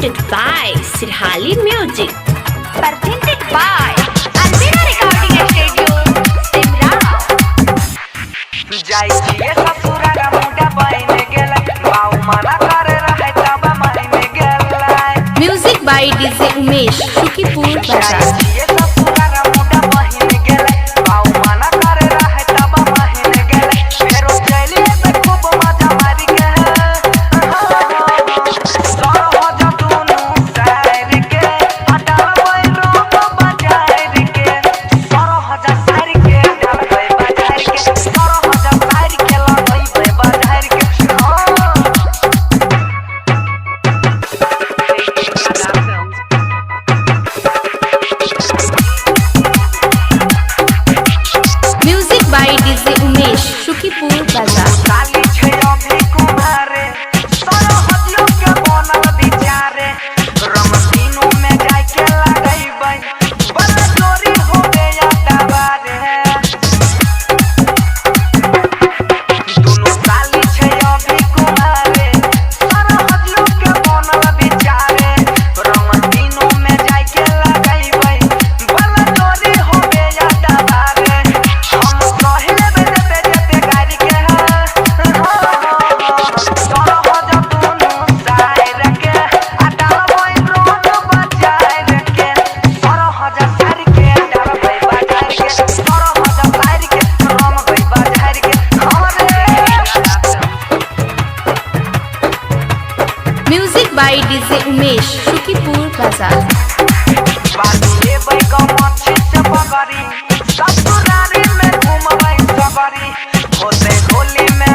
presented by Sirhali Music. Presented by Alvera Recording Studio, Simra. जाई छिए ससुरा का मुंडा बहिने गेलै बाऊ मना करे रहे तब महीने गेलै Music by DJ Umesh, Shukipur Bazaar. छिए ससुरा का मुंडा बहिने गेलै बाऊ मना करे रहे तब महीने गेलै फेरो चली बे खूब मजा मारी के सर हो जा दुनु साइर के हटावै रोक बजाइर के सर हो जा साइर के डालबै बजाइर के सर हो जा साइर के लगबै बजाइर के Music by DJ Umesh, Shukipur Bazaar. काली छै अभी कुमारे सर हदियो के बनल बिचारे रंग तीनों में जाय के लगैबै बड़ा चोरी हो गया दबारे दोनों काली छै अभी कुमारे सर हदियो के बनल बिचारे रंग तीनों में जाय के लगैबै बड़ा चोरी हो गया दबारे हम कहले बेटे गाड़ी के सर हो जा दुनु साइर के हटावै रोड बजाइर के सर हो जा साइर के डालबै बजाइर के सर हो जा साइर के रमबै बजाइर के Music by DJ Umesh, Shukipur Bazaar. बालू लेबै गमछी से बगरी ससुरारी में घूमबै सबरी होते होली में